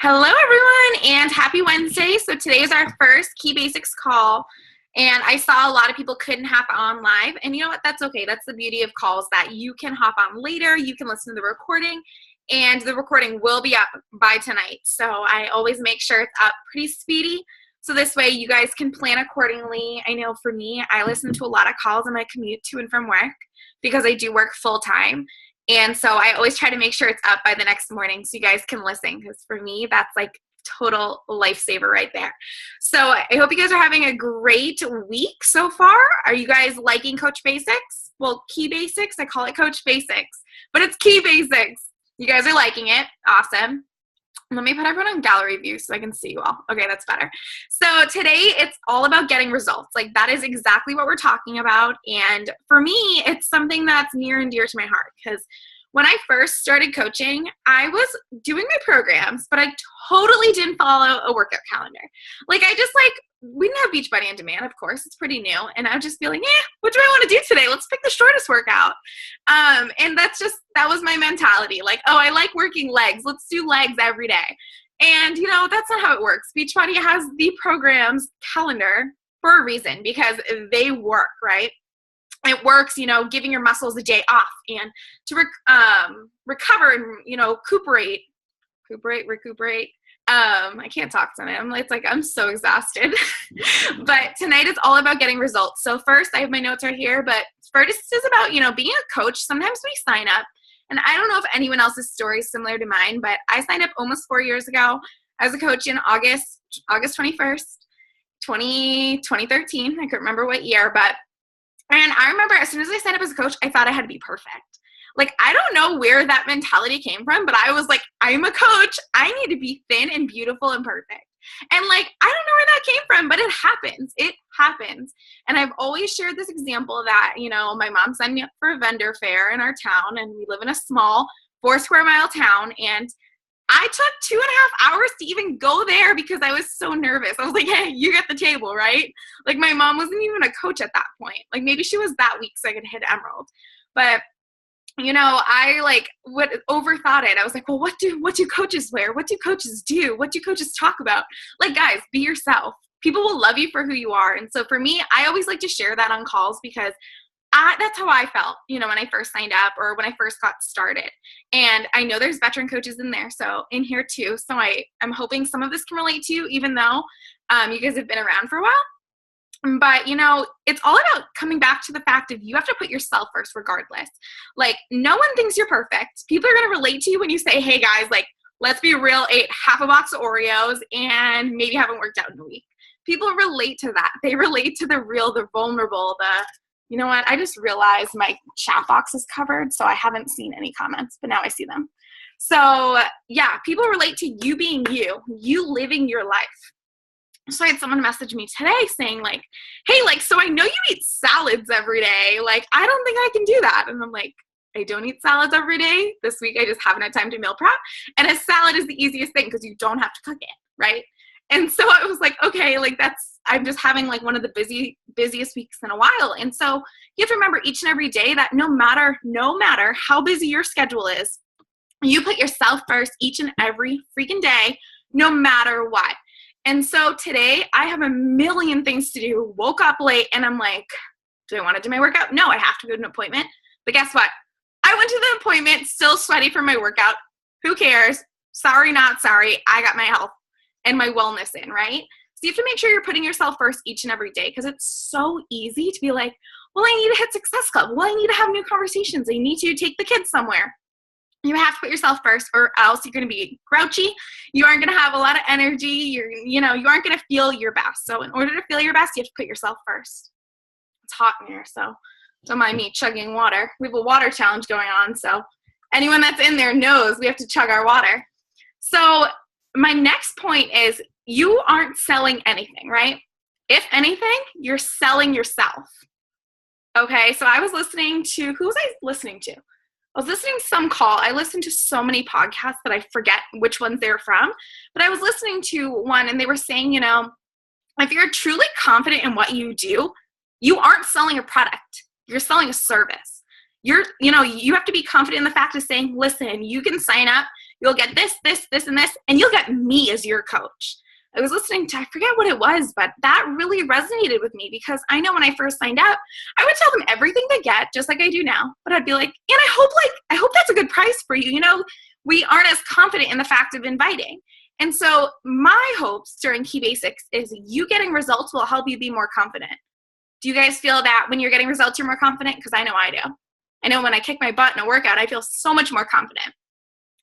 Hello, everyone, and happy Wednesday. So today is our first Key Basics call, and I saw a lot of people couldn't hop on live, and you know what? That's okay. That's the beauty of calls, that you can hop on later, you can listen to the recording, and the recording will be up by tonight. So I always make sure it's up pretty speedy, so this way you guys can plan accordingly. I know for me, I listen to a lot of calls on my commute to and from work because I do work full-time. And so I always try to make sure it's up by the next morning so you guys can listen, because for me, that's like total lifesaver right there. So I hope you guys are having a great week so far. Are you guys liking Coach Basics? Well, Key Basics, I call it Coach Basics, but it's Key Basics. You guys are liking it. Awesome. Let me put everyone on gallery view so I can see you all. Okay, that's better. So today it's all about getting results. Like, that is exactly what we're talking about. And for me, it's something that's near and dear to my heart, because when I first started coaching, I was doing my programs, but I totally didn't follow a workout calendar. Like, we didn't have Beachbody On Demand, of course. It's pretty new. And I would just be like, what do I want to do today? Let's pick the shortest workout. And that was my mentality. Like, oh, I like working legs. Let's do legs every day. And, that's not how it works. Beachbody has the programs calendar for a reason, because they work, right? It works, giving your muscles a day off and to recover and, recuperate. I can't talk tonight. It's like I'm so exhausted. But tonight is all about getting results. So first, I have my notes right here. But first is about, being a coach. Sometimes we sign up. And I don't know if anyone else's story is similar to mine, but I signed up almost 4 years ago as a coach in August 21st, 2013. I couldn't remember what year, and I remember as soon as I signed up as a coach, I thought I had to be perfect. Like, I don't know where that mentality came from, but I was like, I'm a coach. I need to be thin and beautiful and perfect. And I don't know where that came from, but it happens. It happens. And I've always shared this example that, my mom signed me up for a vendor fair in our town, and we live in a small 4-square-mile town. And I took 2.5 hours to even go there because I was so nervous. I was like, hey, you get the table, right? Like, my mom wasn't even a coach at that point. Like, maybe she was that week so I could hit Emerald. But, I overthought it. I was like, well, what do coaches wear? What do coaches do? What do coaches talk about? Like, guys, be yourself. People will love you for who you are. And so for me, I always like to share that on calls, because that's how I felt, when I first signed up or when I first got started. And I know there's veteran coaches in here too. So I'm hoping some of this can relate to you, even though you guys have been around for a while. But, it's all about coming back to the fact of you have to put yourself first regardless. Like, no one thinks you're perfect. People are going to relate to you when you say, hey guys, let's be real, ate half a box of Oreos and maybe haven't worked out in a week. People relate to that. They relate to the real, the vulnerable, you know what? I just realized my chat box is covered, so I haven't seen any comments, but now I see them. So yeah, people relate to you being you living your life. So I had someone message me today saying hey, so I know you eat salads every day. I don't think I can do that. And I'm like, I don't eat salads every day. This week I just haven't had time to meal prep. And a salad is the easiest thing because you don't have to cook it, right? And so I was like, okay, I'm just having one of the busiest weeks in a while. And so you have to remember each and every day that no matter how busy your schedule is, you put yourself first each and every freaking day, no matter what. And so today I have a million things to do, woke up late, and I'm like, do I want to do my workout? No, I have to go to an appointment. But guess what? I went to the appointment, still sweaty from my workout. Who cares? Sorry, not sorry. I got my health and my wellness in, right? So you have to make sure you're putting yourself first each and every day, because it's so easy to be like, well, I need to hit Success Club. Well, I need to have new conversations. I need to take the kids somewhere. You have to put yourself first, or else you're going to be grouchy. You aren't going to have a lot of energy. You aren't going to feel your best. So in order to feel your best, you have to put yourself first. It's hot in here, so don't mind me chugging water. We have a water challenge going on, so anyone that's in there knows we have to chug our water. So my next point is, you aren't selling anything, right? If anything, you're selling yourself. Okay, so I was listening to, who was I listening to? I was listening to some call. I listened to so many podcasts that I forget which ones they're from, but I was listening to one, and they were saying, if you're truly confident in what you do, you aren't selling a product. You're selling a service. You have to be confident in the fact of saying, listen, you can sign up, You'll get this, this, this, and this, and you'll get me as your coach. I was listening to, I forget what it was, but that really resonated with me because I know when I first signed up, I would tell them everything to get, just like I do now. But I'd be like, and I hope that's a good price for you. You know, we aren't as confident in the fact of inviting. And so my hopes during Key Basics is you getting results will help you be more confident. Do you guys feel that when you're getting results, you're more confident? Because I know I do. I know when I kick my butt in a workout, I feel so much more confident.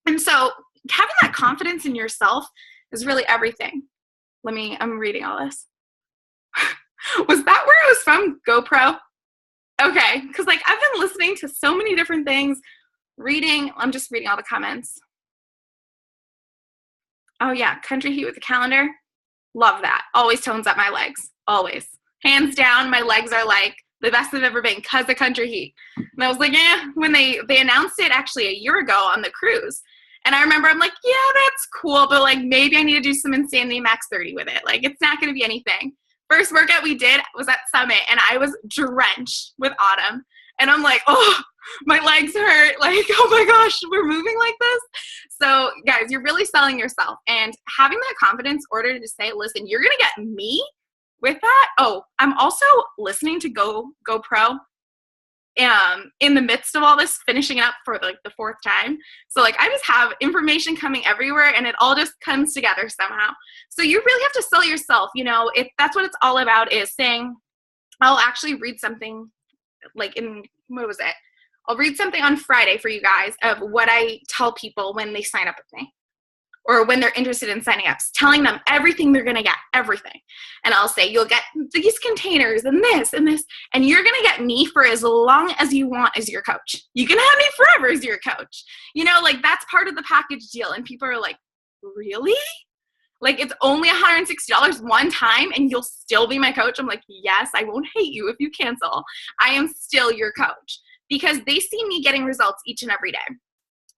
And so having that confidence in yourself is really everything. I'm reading all this. Was that where it was from? GoPro? Okay, because like I've been listening to so many different things, I'm just reading all the comments. Oh yeah, Country Heat with the calendar. Love that. Always tones up my legs. Always. Hands down, my legs are like the best they've ever been because of Country Heat. And I was like, when they announced it actually a year ago on the cruise. And I remember I'm like, yeah, that's cool, but like maybe I need to do some Insanity Max 30 with it. Like it's not going to be anything. First workout we did was at Summit, and I was drenched with Autumn. And I'm like, oh, my legs hurt. Like, oh my gosh, we're moving like this. So guys, you're really selling yourself and having that confidence in order to say, listen, you're going to get me with that. Oh, I'm also listening to GoPro in the midst of all this, finishing up for like the 4th time. So like I just have information coming everywhere and it all just comes together somehow. So you really have to sell yourself. You know, that's what it's all about, is saying, I'll actually read something like I'll read something on Friday for you guys of what I tell people when they sign up with me or when they're interested in signing up, telling them everything they're going to get, everything. And I'll say, you'll get these containers and this, and you're going to get me for as long as you want as your coach. You can have me forever as your coach. You know, like that's part of the package deal. And people are like, really? Like it's only $160 one time and you'll still be my coach? I'm like, yes, I won't hate you if you cancel. I am still your coach because they see me getting results each and every day.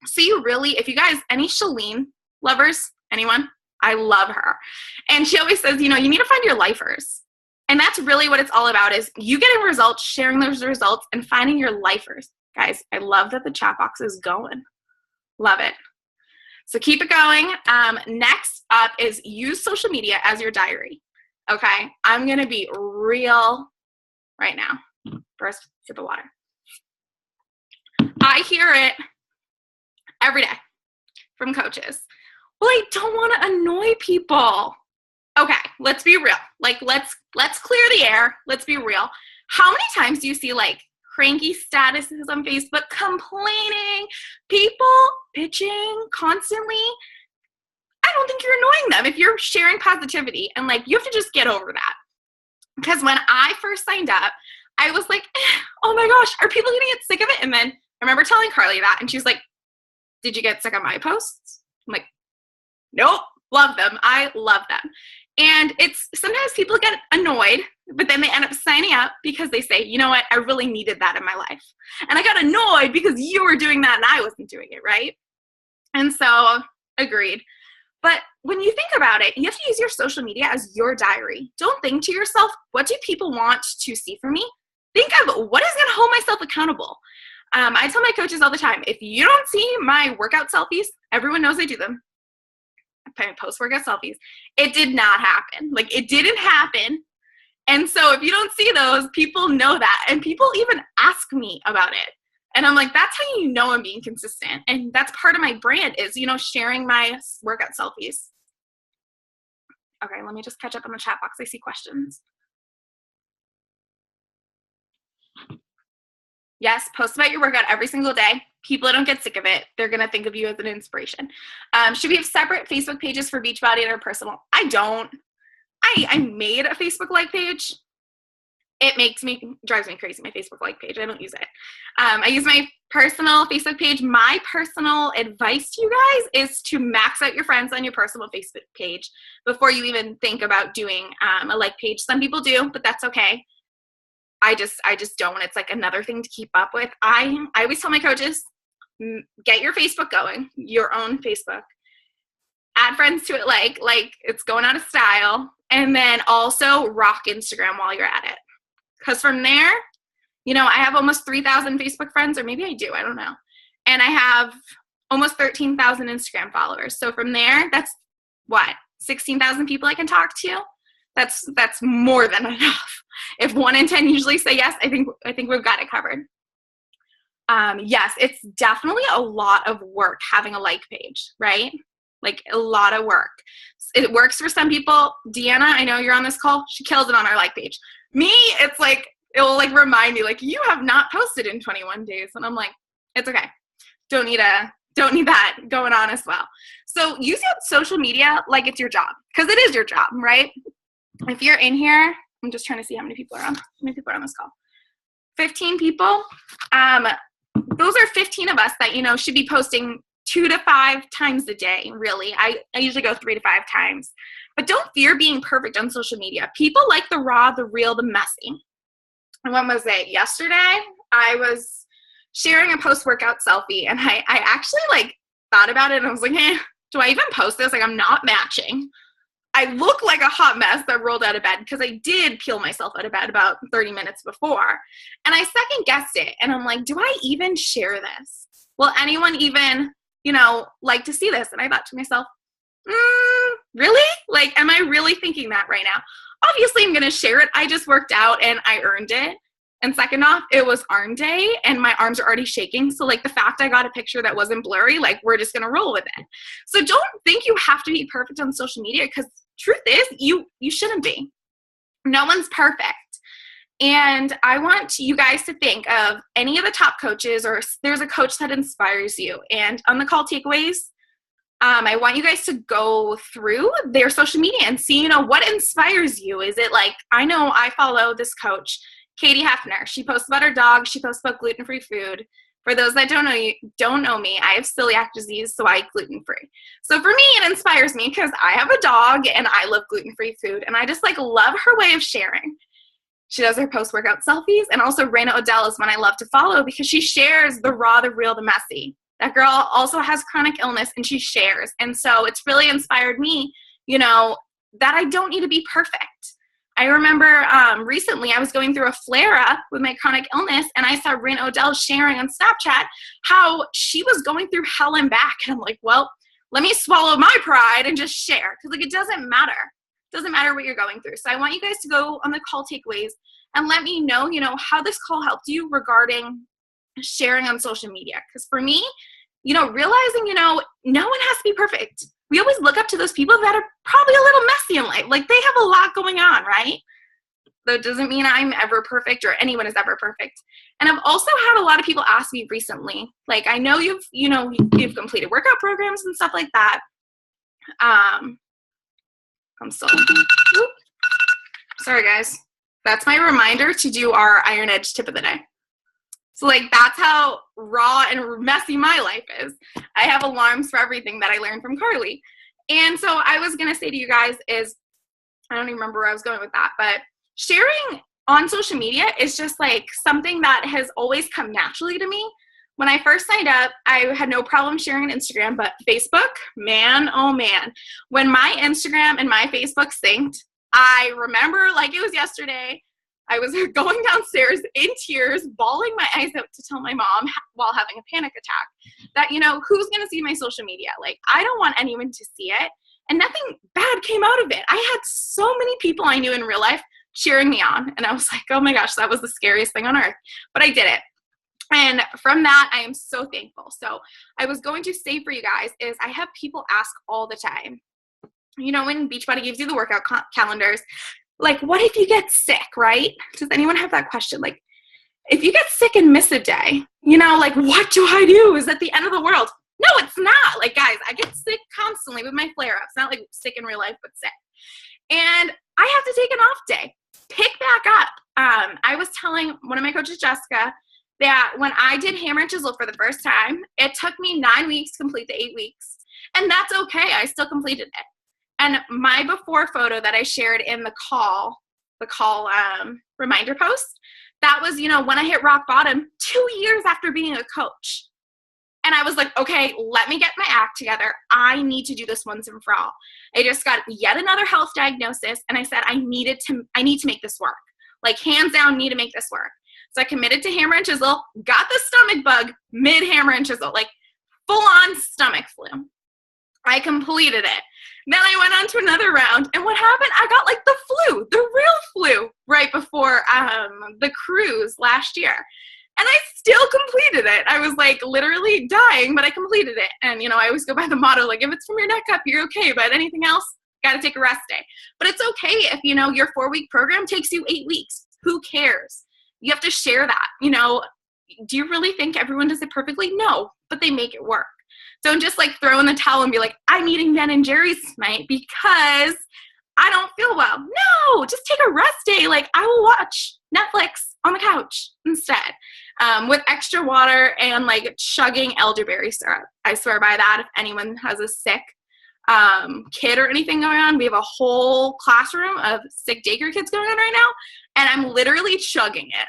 So you really, if you guys, any Chalene lovers, anyone? I love her. And she always says, you know, you need to find your lifers. And that's really what it's all about, is you getting results, sharing those results, and finding your lifers. Guys, I love that the chat box is going. Love it. So keep it going. Next up is use social media as your diary. Okay, I'm going to be real right now. First, sip of water. I hear it every day from coaches. Well, I don't want to annoy people. Okay, let's be real. Like, let's clear the air. Let's be real. How many times do you see like cranky statuses on Facebook, complaining, people bitching constantly? I don't think you're annoying them if you're sharing positivity, and like you have to just get over that. Because when I first signed up, I was like, oh my gosh, are people gonna get sick of it? And then I remember telling Carly that, and she was like, did you get sick of my posts? I'm like, nope, love them. I love them. And it's sometimes people get annoyed, but then they end up signing up because they say, you know what, I really needed that in my life. And I got annoyed because you were doing that and I wasn't doing it, right? And so, agreed. But when you think about it, you have to use your social media as your diary. Don't think to yourself, what do people want to see from me? Think of what is going to hold myself accountable. I tell my coaches all the time, if you don't see my workout selfies, everyone knows I do them. I post workout selfies. It did not happen. Like, it didn't happen. And so if you don't see those, people know that. And people even ask me about it. And I'm like, that's how you know I'm being consistent. And that's part of my brand is, you know, sharing my workout selfies. Okay, let me just catch up on the chat box. I see questions. Yes, post about your workout every single day. People don't get sick of it. They're going to think of you as an inspiration. Should we have separate Facebook pages for Beachbody and our personal? I don't. I made a Facebook like page. It drives me crazy, my Facebook like page. I don't use it. I use my personal Facebook page. My personal advice to you guys is to max out your friends on your personal Facebook page before you even think about doing a like page. Some people do, but that's okay. I just don't. It's like another thing to keep up with. I always tell my coaches, get your Facebook going, your own Facebook. Add friends to it like it's going out of style. And then also rock Instagram while you're at it. Because from there, you know, I have almost 3,000 Facebook friends, or maybe I do, I don't know. And I have almost 13,000 Instagram followers. So from there, that's what, 16,000 people I can talk to? That's more than enough. If 1 in 10 usually say yes, I think we've got it covered. Yes, it's definitely a lot of work having a like page, right? Like a lot of work. It works for some people. Deanna, I know you're on this call. She kills it on our like page. Me, it's like, it will like remind me like, you have not posted in 21 days. And I'm like, it's okay. Don't need that going on as well. So use social media like it's your job, because it is your job, right? If you're in here, I'm just trying to see how many people are on this call. 15 people. Those are 15 of us that, should be posting 2 to 5 times a day, really. I usually go 3 to 5 times. But don't fear being perfect on social media. People like the raw, the real, the messy. And when was it? Yesterday, I was sharing a post-workout selfie, and I actually, thought about it, and I was like, do I even post this? Like, I'm not matching. I look like a hot mess that rolled out of bed, because I did peel myself out of bed about 30 minutes before. And I second-guessed it, and I'm like, do I even share this? Will anyone even, like to see this? And I thought to myself, really? Like, am I really thinking that right now? Obviously, I'm going to share it. I just worked out, and I earned it. And second off, it was arm day, and my arms are already shaking. So, the fact I got a picture that wasn't blurry, we're just going to roll with it. So don't think you have to be perfect on social media, because truth is, you shouldn't be. No one's perfect. And I want you guys to think of any of the top coaches, or there's a coach that inspires you. And on the call takeaways, I want you guys to go through their social media and see, what inspires you. Is it I know I follow this coach, Katie Hefner. She posts about her dog. She posts about gluten-free food. For those that don't know me, I have celiac disease, so I eat gluten-free. So for me, it inspires me because I have a dog and I love gluten-free food, and I just love her way of sharing. She does her post-workout selfies, and also Raina Odell is one I love to follow because she shares the raw, the real, the messy. That girl also has chronic illness, and she shares. And so it's really inspired me, that I don't need to be perfect. I remember recently I was going through a flare-up with my chronic illness, and I saw Raina Odell sharing on Snapchat how she was going through hell and back. And I'm like, well, let me swallow my pride and just share, because it doesn't matter. It doesn't matter what you're going through. So I want you guys to go on the call takeaways and let me know, how this call helped you regarding sharing on social media. Because for me, realizing, no one has to be perfect. We always look up to those people that are probably a little messy in life. They have a lot going on, right? That doesn't mean I'm ever perfect or anyone is ever perfect. And I've also had a lot of people ask me recently, I know you've completed workout programs and stuff like that. I'm still, sorry guys. That's my reminder to do our Iron Edge tip of the day. So that's how raw and messy my life is. I have alarms for everything that I learned from Carly. And so I was going to say to you guys is, I don't even remember where I was going with that, but sharing on social media is just something that has always come naturally to me. When I first signed up, I had no problem sharing on Instagram, but Facebook, man, oh man. When my Instagram and my Facebook synced, I remember it was yesterday, I was going downstairs in tears, bawling my eyes out to tell my mom while having a panic attack that, who's going to see my social media? I don't want anyone to see it. And nothing bad came out of it. I had so many people I knew in real life cheering me on. And I was like, oh my gosh, that was the scariest thing on earth. But I did it. And from that, I am so thankful. So I was going to say for you guys is I have people ask all the time, when Beachbody gives you the workout calendars, what if you get sick, right? Does anyone have that question? If you get sick and miss a day, what do I do? Is that the end of the world? No, it's not. Guys, I get sick constantly with my flare-ups. Not sick in real life, but sick. And I have to take an off day. Pick back up. I was telling one of my coaches, Jessica, that when I did hammer and chisel for the first time, it took me 9 weeks to complete the 8 weeks. And that's okay. I still completed it. And my before photo that I shared in the call reminder post, that was, when I hit rock bottom 2 years after being a coach. And I was like, okay, let me get my act together. I need to do this once and for all. I just got yet another health diagnosis, and I said I need to make this work. Hands down, need to make this work. So I committed to hammer and chisel, got the stomach bug mid hammer and chisel, full on stomach flu. I completed it. Then I went on to another round, and what happened? I got like the flu, the real flu, right before the cruise last year. And I still completed it. I was like literally dying, but I completed it. And, I always go by the motto, like, if it's from your neck up, you're okay. But anything else, got to take a rest day. But it's okay if, your 4-week program takes you 8 weeks. Who cares? You have to share that. Do you really think everyone does it perfectly? No, but they make it work. Don't just like throw in the towel and be like, I'm eating Ben and Jerry's tonight because I don't feel well. No, just take a rest day. Like, I will watch Netflix on the couch instead, with extra water and like chugging elderberry syrup. I swear by that. If anyone has a sick kid or anything going on, we have a whole classroom of sick daycare kids going on right now, and I'm literally chugging it,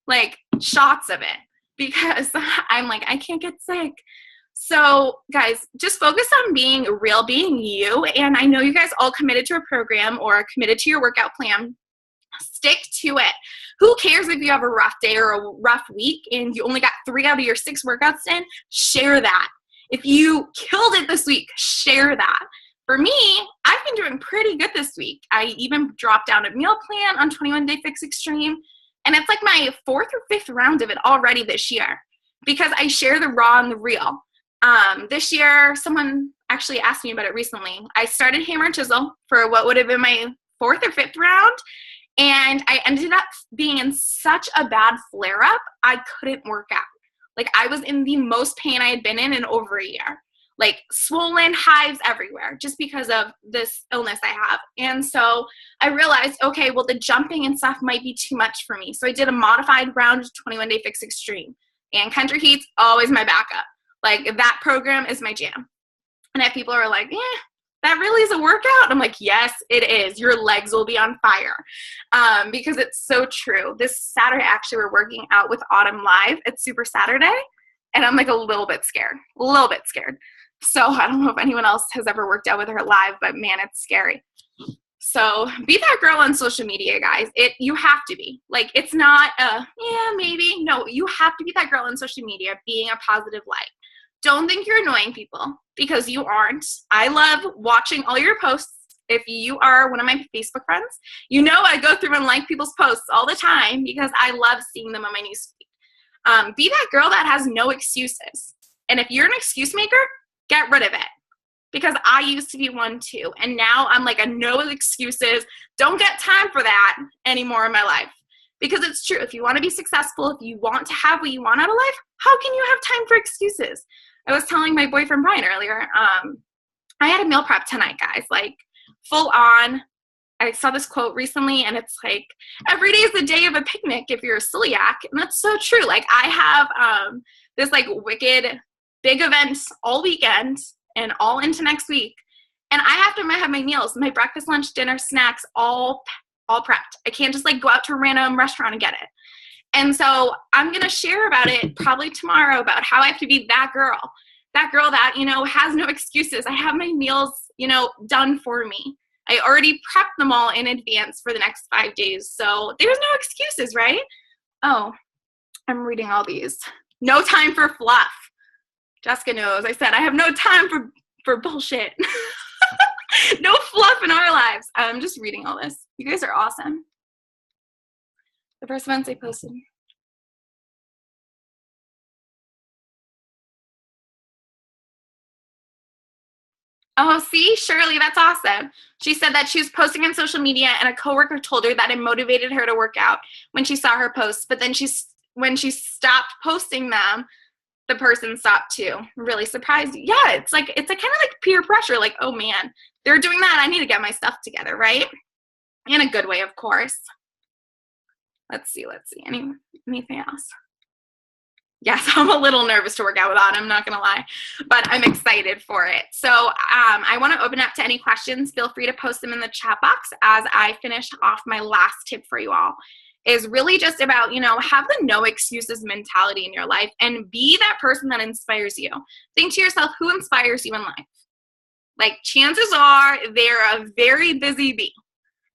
like shots of it, because I'm like, I can't get sick. So guys, just focus on being real, being you. And I know you guys all committed to a program or committed to your workout plan. Stick to it. Who cares if you have a rough day or a rough week and you only got 3 out of your 6 workouts in? Share that. If you killed it this week, share that. For me, I've been doing pretty good this week. I even dropped down a meal plan on 21 Day Fix Extreme. And it's like my 4th or 5th round of it already this year, because I share the raw and the real. This year, someone actually asked me about it recently. I started hammer and chisel for what would have been my 4th or 5th round, and I ended up being in such a bad flare-up, I couldn't work out. Like, I was in the most pain I had been in over a year. Like, swollen, hives everywhere, just because of this illness I have. And so I realized, okay, well, the jumping and stuff might be too much for me. So I did a modified round of 21 Day Fix Extreme. And Country Heat's always my backup. Like, that program is my jam. And if people are like, that really is a workout? I'm like, yes, it is. Your legs will be on fire. Because it's so true. This Saturday, actually, we're working out with Autumn live at Super Saturday. And I'm like a little bit scared. So I don't know if anyone else has ever worked out with her live, but man, it's scary. So be that girl on social media, guys. You have to be. Like, it's not maybe. No, you have to be that girl on social media, being a positive light. Don't think you're annoying people, because you aren't. I love watching all your posts. If you are one of my Facebook friends, I go through and like people's posts all the time because I love seeing them on my newsfeed. Be that girl that has no excuses. And if you're an excuse maker, get rid of it. Because I used to be one too. And now I'm like a no excuses. Don't get time for that anymore in my life. Because it's true. If you want to be successful, if you want to have what you want out of life, how can you have time for excuses? I was telling my boyfriend Brian earlier, I had a meal prep tonight, guys, like full on. I saw this quote recently, and it's like, every day is the day of a picnic if you're a celiac. And that's so true. Like, I have this like wicked big event all weekend and all into next week. And I have to have my meals, my breakfast, lunch, dinner, snacks, all prepped. I can't just like go out to a random restaurant and get it. And so I'm going to share about it probably tomorrow, about how I have to be that girl that, has no excuses. I have my meals, done for me. I already prepped them all in advance for the next 5 days. So there's no excuses, right? Oh, I'm reading all these. No time for fluff. Jessica knows. I said I have no time for bullshit. No fluff in our lives. I'm just reading all this. You guys are awesome. The first ones I posted. Oh, see, Shirley, that's awesome. She said that she was posting on social media and a coworker told her that it motivated her to work out when she saw her posts. But then when she stopped posting them, the person stopped too. Really surprised. Yeah, it's a kind of like peer pressure. Like, oh man, they're doing that. I need to get my stuff together, right? In a good way, of course. Let's see. Anything else? Yes, I'm a little nervous to work out with Autumn, I'm not going to lie, but I'm excited for it. So I want to open up to any questions. Feel free to post them in the chat box as I finish off my last tip for you all. Is really just about, have the no excuses mentality in your life and be that person that inspires you. Think to yourself, who inspires you in life? Like, chances are they're a very busy bee.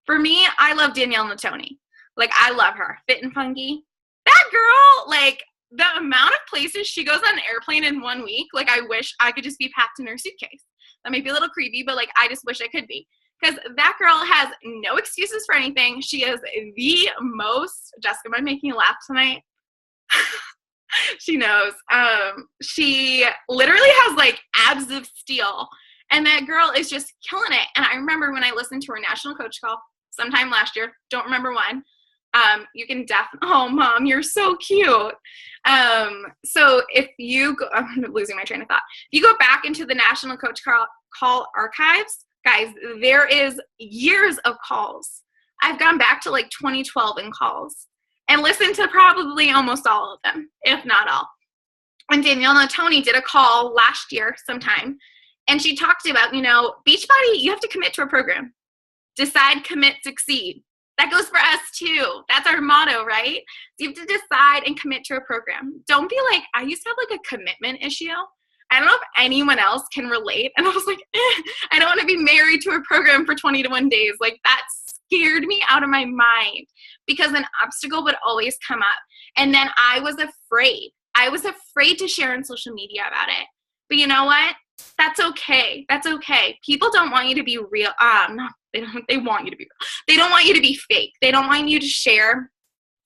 For me, I love Danielle Natoni. Like, I love her. Fit and Funky. That girl, like, the amount of places she goes on an airplane in 1 week, like, I wish I could just be packed in her suitcase. That might be a little creepy, but, like, I just wish I could be. Because that girl has no excuses for anything. She is the most, Jessica, am I making you laugh tonight? She knows. She literally has, like, abs of steel. And that girl is just killing it. And I remember when I listened to her national coach call sometime last year, don't remember when, you can definitely, oh, Mom, you're so cute. So if you go, I'm losing my train of thought. If you go back into the national coach call archives, guys, there is years of calls. I've gone back to like 2012 in calls and listened to probably almost all of them, if not all. And Danielle Natoni did a call last year sometime, and she talked about, you know, Beachbody, you have to commit to a program. Decide, commit, succeed. That goes for us too. That's our motto, right? So you have to decide and commit to a program. Don't be like, I used to have like a commitment issue. I don't know if anyone else can relate. And I was like, I don't want to be married to a program for 21 days. Like, that scared me out of my mind because an obstacle would always come up. And then I was afraid. I was afraid to share on social media about it. But you know what? That's okay. That's okay. People don't want you to be real. No, they want you to be real. They don't want you to be fake. They don't want you to share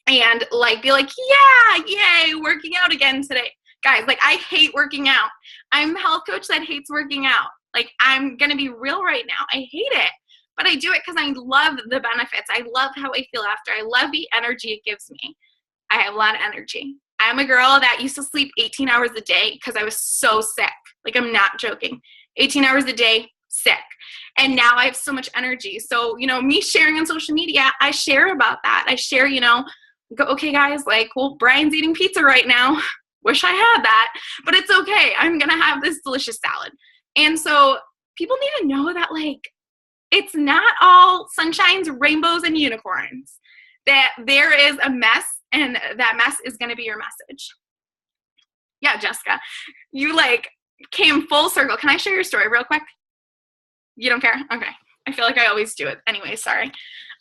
and like be like, yeah, yay, working out again today. Guys, like, I hate working out. I'm a health coach that hates working out. Like, I'm going to be real right now. I hate it, but I do it because I love the benefits. I love how I feel after. I love the energy it gives me. I have a lot of energy. I'm a girl that used to sleep 18 hours a day because I was so sick. Like, I'm not joking. 18 hours a day, sick. And now I have so much energy. So, you know, me sharing on social media, I share about that. I share, you know, go, okay, guys, like, well, Brian's eating pizza right now. Wish I had that, but it's okay. I'm going to have this delicious salad. And so people need to know that, like, it's not all sunshines, rainbows, and unicorns, that there is a mess, and that mess is going to be your message. Yeah, Jessica, you like came full circle. Can I share your story real quick? You don't care? Okay. I feel like I always do it. Anyway, sorry.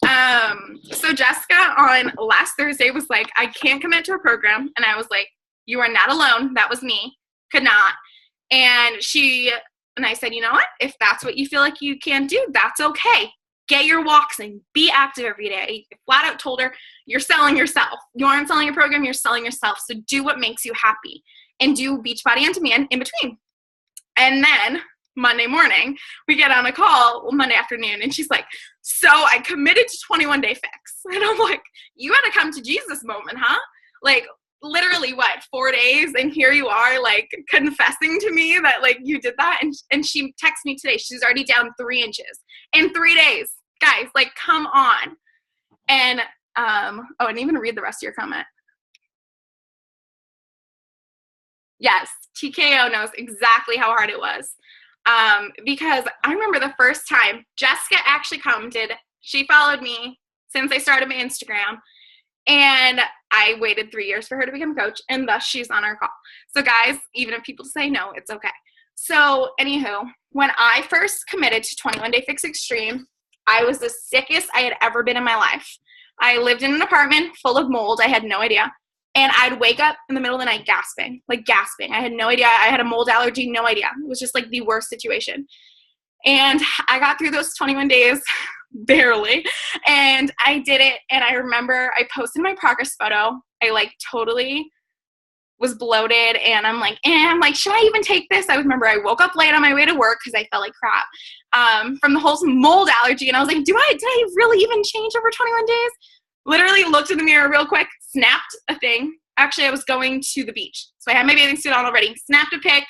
So Jessica on last Thursday was like, I can't commit to a program. And I was like, you are not alone. That was me. Could not. And I said, you know what? If that's what you feel like you can't do, that's okay. Get your walks in. Be active every day. I flat out told her, you're selling yourself. You aren't selling a program, you're selling yourself. So do what makes you happy and do Beachbody On Demand in between. And then Monday morning, we get on a call, Monday afternoon, and she's like, so I committed to 21 Day Fix. And I'm like, you had a come to Jesus moment, huh? Like, literally 4 days, and here you are, like, confessing to me that, like, you did that. And she texted me today, she's already down 3 inches in 3 days. Guys, like, come on. And I didn't even read the rest of your comment. Yes, TKO knows exactly how hard it was. Because I remember the first time Jessica actually commented, she followed me since I started my Instagram, and I waited 3 years for her to become a coach, and thus she's on our call. So guys, even if people say no, it's okay. So anywho, when I first committed to 21 Day Fix Extreme, I was the sickest I had ever been in my life. I lived in an apartment full of mold. I had no idea. And I'd wake up in the middle of the night gasping. I had no idea. I had a mold allergy, no idea. It was just like the worst situation. And I got through those 21 days, barely, and I did it. And I remember I posted my progress photo. I like totally was bloated, and I'm like, should I even take this? I remember I woke up late on my way to work because I felt like crap from the whole mold allergy. And I was like, did I really even change over 21 days? Literally looked in the mirror real quick, snapped a thing. Actually, I was going to the beach, so I had my bathing suit on already. Snapped a pic,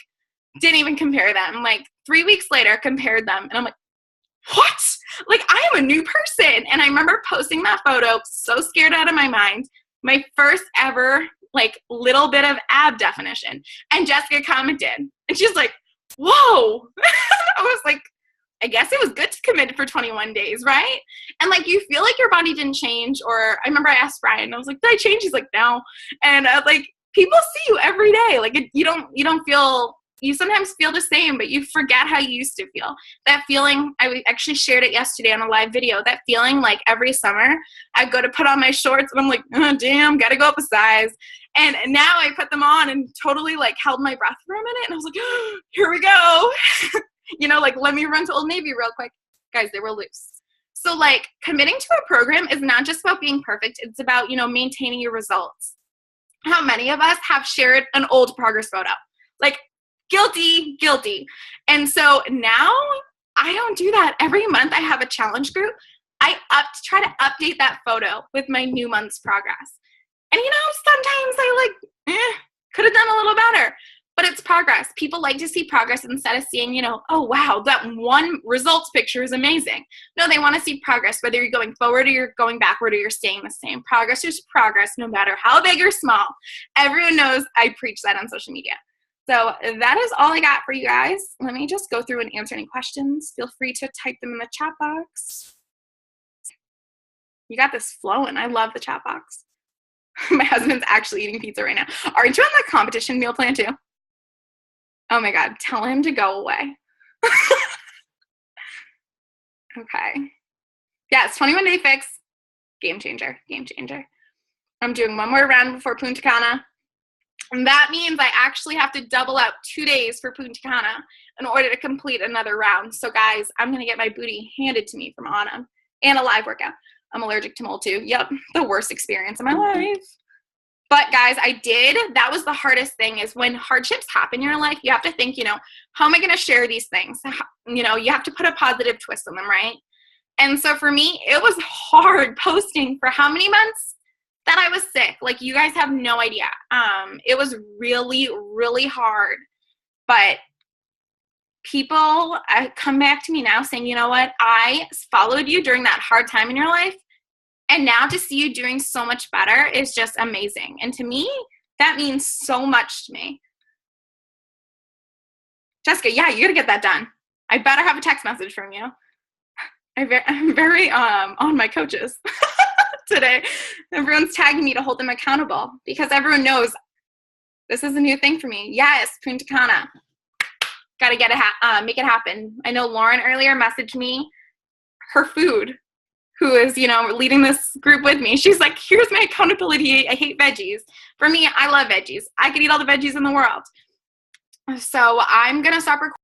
didn't even compare them. Like 3 weeks later, compared them, and I'm like, what? Like, I am a new person. And I remember posting that photo, so scared out of my mind, my first ever, like, little bit of ab definition. And Jessica commented, and she's like, whoa. I was like, I guess it was good to commit for 21 days, right? And, like, you feel like your body didn't change. Or I remember I asked Brian, I was like, did I change? He's like, no. And, like, people see you every day. Like, you don't feel you sometimes feel the same, but you forget how you used to feel. That feeling, I actually shared it yesterday on a live video, that feeling like every summer I go to put on my shorts and I'm like, oh, damn, gotta go up a size. And now I put them on and totally like held my breath for a minute. And I was like, oh, here we go. You know, like, let me run to Old Navy real quick. Guys, they were loose. So like committing to a program is not just about being perfect. It's about, you know, maintaining your results. How many of us have shared an old progress photo? Like, guilty. And so now I don't do that. Every month I have a challenge group. I try to update that photo with my new month's progress. And you know, sometimes I like, could have done a little better, but it's progress. People like to see progress instead of seeing, you know, oh wow, that one results picture is amazing. No, they want to see progress, whether you're going forward or you're going backward or you're staying the same. Progress is progress, no matter how big or small. Everyone knows I preach that on social media. So that is all I got for you guys. Let me just go through and answer any questions. Feel free to type them in the chat box. You got this flowing. I love the chat box. My husband's actually eating pizza right now. Aren't you on the competition meal plan too? Oh my God, tell him to go away. Okay. Yes, 21 Day Fix. Game changer. I'm doing one more round before Punta Cana. And that means I actually have to double up 2 days for Punta Cana in order to complete another round. So guys, I'm going to get my booty handed to me from Autumn and a live workout. I'm allergic to mold too. Yep, the worst experience of my life. But guys, that was the hardest thing, is when hardships happen in your life, you have to think, you know, how am I going to share these things? You know, you have to put a positive twist on them, right? And so for me, it was hard posting for how many months that I was sick. Like, you guys have no idea. It was really, really hard. But people come back to me now saying, you know what? I followed you during that hard time in your life. And now to see you doing so much better is just amazing. And to me, that means so much to me. Jessica, yeah, you got to get that done. I better have a text message from you. I'm very on my coaches today. Everyone's tagging me to hold them accountable because everyone knows this is a new thing for me. Yes, Punta Cana. Got to get it, make it happen. I know Lauren earlier messaged me her food, who is, you know, leading this group with me. She's like, here's my accountability. I hate veggies. For me, I love veggies. I could eat all the veggies in the world. So I'm going to stop recording.